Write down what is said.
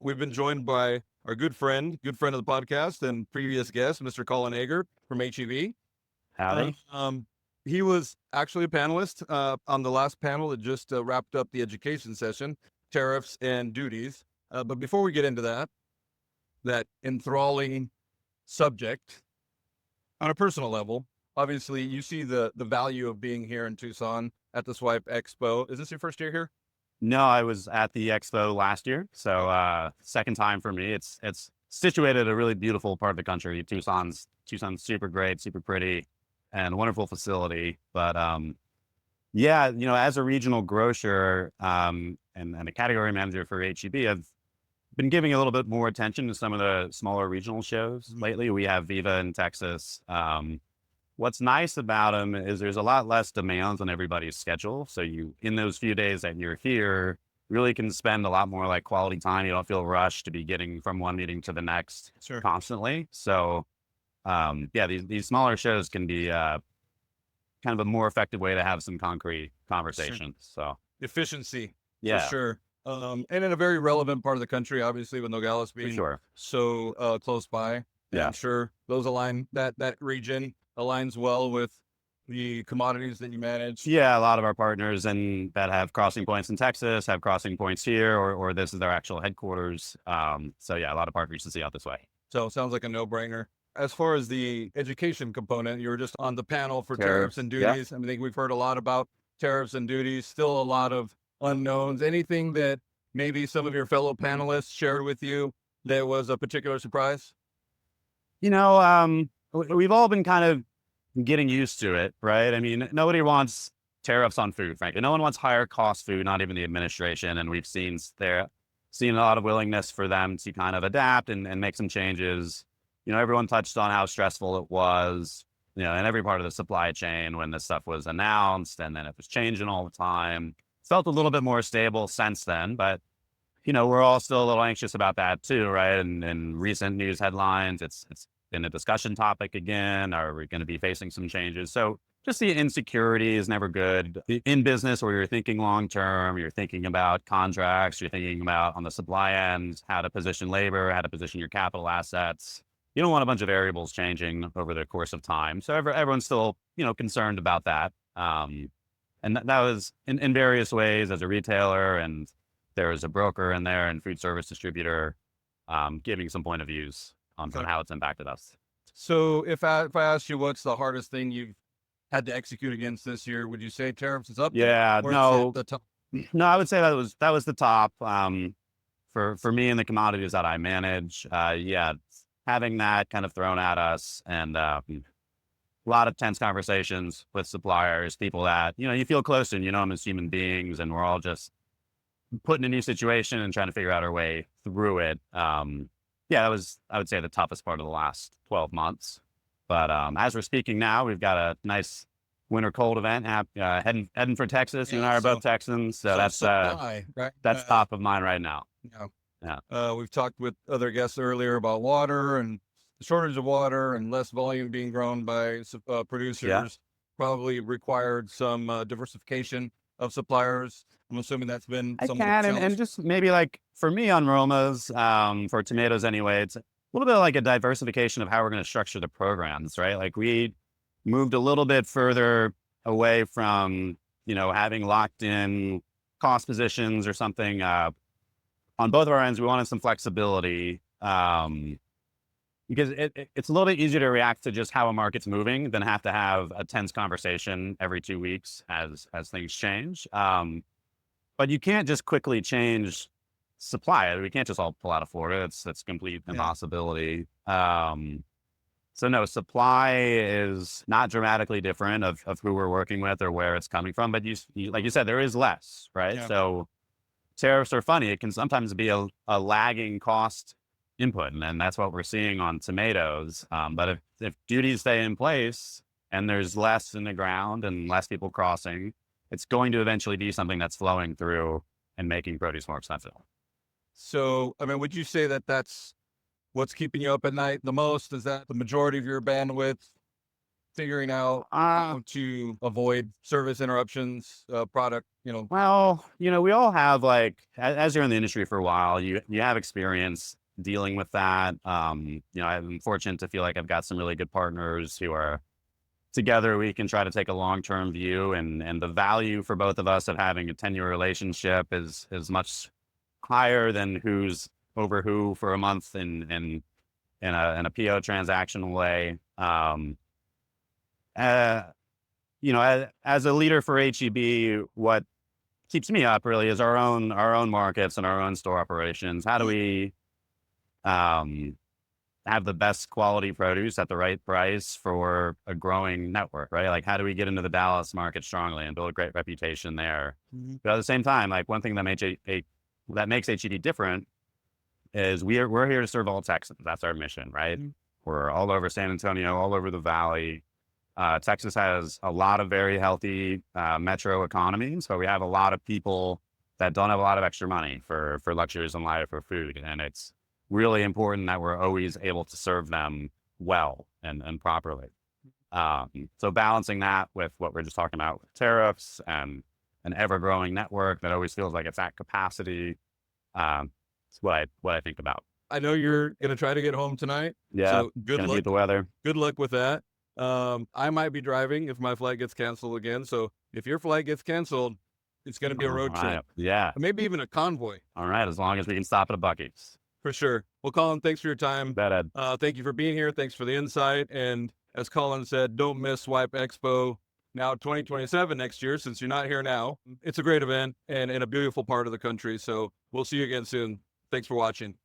we've been joined by our good friend of the podcast and previous guest, Mr. Colin Ager from HEB. Howdy. He was actually a panelist on the last panel that just wrapped up the education session, tariffs and duties. But before we get into that enthralling subject, on a personal level, obviously you see the value of being here in Tucson at the SWIPE Expo. Is this your first year here? No, I was at the expo last year, so second time for me. It's situated in a really beautiful part of the country. Tucson's super great, super pretty, and a wonderful facility. But yeah, as a regional grocer and a category manager for HEB, I've been giving a little bit more attention to some of the smaller regional shows lately. We have Viva in Texas. What's nice about them is there's a lot less demands on everybody's schedule. So you, in those few days that you're here, really can spend a lot more like quality time. You don't feel rushed to be getting from one meeting to the next constantly. So yeah, these smaller shows can be kind of a more effective way to have some concrete conversations. So Efficiency, yeah, for sure. And in a very relevant part of the country, obviously, with Nogales for being sure. so close by. And Yeah. I'm sure those align, that region aligns well with the commodities that you manage. Yeah, a lot of our partners and that have crossing points in Texas have crossing points here, or this is their actual headquarters. So yeah, a lot of partners to see out this way. So it sounds like a no-brainer. As far as the education component, you were just on the panel for Tariffs, tariffs and yeah. duties. I think we've heard a lot about tariffs and duties, still a lot of unknowns. Anything that maybe some of your fellow panelists shared with you that was a particular surprise? We've all been kind of getting used to it, right? I mean, nobody wants tariffs on food, frankly. No one wants higher cost food, not even the administration. And we've seen a lot of willingness for them to kind of adapt and make some changes. Everyone touched on how stressful it was, in every part of the supply chain when this stuff was announced, and then it was changing all the time. Felt a little bit more stable since then, but we're all still a little anxious about that too, right? And recent news headlines, it's been a discussion topic again. Are we going to be facing some changes? So just the insecurity is never good in business where you're thinking long-term, you're thinking about contracts, you're thinking about on the supply end, how to position labor, how to position your capital assets. You don't want a bunch of variables changing over the course of time. So everyone's still, concerned about that. And that was in various ways as a retailer, and there was a broker in there and food service distributor giving some point of views on how it's impacted us. So if I asked you what's the hardest thing you've had to execute against this year, would you say tariffs is up? Yeah, no, the top? No, I would say that was the top for me and the commodities that I manage. Yeah, having that kind of thrown at us, and a lot of tense conversations with suppliers, people that you feel close to, and them as human beings, and we're all just put in a new situation and trying to figure out our way through it. Yeah, that was, I would say, the toughest part of the last 12 months. But as we're speaking now, we've got a nice winter cold event heading for Texas. You and I are both Texans, so that's supply, right? That's top of mind right now. Yeah. We've talked with other guests earlier about water and the shortage of water and less volume being grown by producers. Yeah. Probably required some diversification of suppliers. I'm assuming that's been I somewhat can, and just maybe like for me on Roma's, for tomatoes anyway, it's a little bit like a diversification of how we're going to structure the programs, right? Like we moved a little bit further away from, having locked in cost positions or something. On both of our ends, we wanted some flexibility because it's a little bit easier to react to just how a market's moving than have to have a tense conversation every 2 weeks as things change. But you can't just quickly change supply. We can't just all pull out of Florida. That's complete impossibility. So no, supply is not dramatically different of who we're working with or where it's coming from. But you like you said, there is less, right? Yeah. So tariffs are funny. It can sometimes be a lagging cost input, and that's what we're seeing on tomatoes. But if duties stay in place and there's less in the ground and less people crossing, it's going to eventually be something that's flowing through and making produce more expensive. So, I mean, would you say that that's what's keeping you up at night the most? Is that the majority of your bandwidth? figuring out how to avoid service interruptions, product, Well, we all have as you're in the industry for a while, you have experience dealing with that. I'm fortunate to feel like I've got some really good partners who are together. We can try to take a long-term view, and the value for both of us of having a 10-year relationship is much higher than who's over who for a month in a PO transactional way. As a leader for HEB, what keeps me up really is our own markets and our own store operations. How do we have the best quality produce at the right price for a growing network, right? Like, how do we get into the Dallas market strongly and build a great reputation there? But at the same time, like, one thing that makes HEB different is we're here to serve all Texans. That's our mission, right? We're all over San Antonio, all over the valley. Texas has a lot of very healthy metro economies, but we have a lot of people that don't have a lot of extra money for luxuries in life or food. And it's really important that we're always able to serve them well and properly. So balancing that with what we're just talking about with tariffs and an ever-growing network that always feels like it's at capacity, it's what I think about. I know you're going to try to get home tonight. Yeah, So good gonna luck. beat the weather. Good luck with that. I might be driving if my flight gets canceled again. So if your flight gets canceled, it's going to be a road trip. Right. Yeah. Or maybe even a convoy. All right. As long as we can stop at a Buc-ee's. For sure. Well, Colin, thanks for your time. Bet, Ed. Thank you for being here. Thanks for the insight. And as Colin said, don't miss SWIPE Expo now 2027 next year, since you're not here now. It's a great event and in a beautiful part of the country. So we'll see you again soon. Thanks for watching.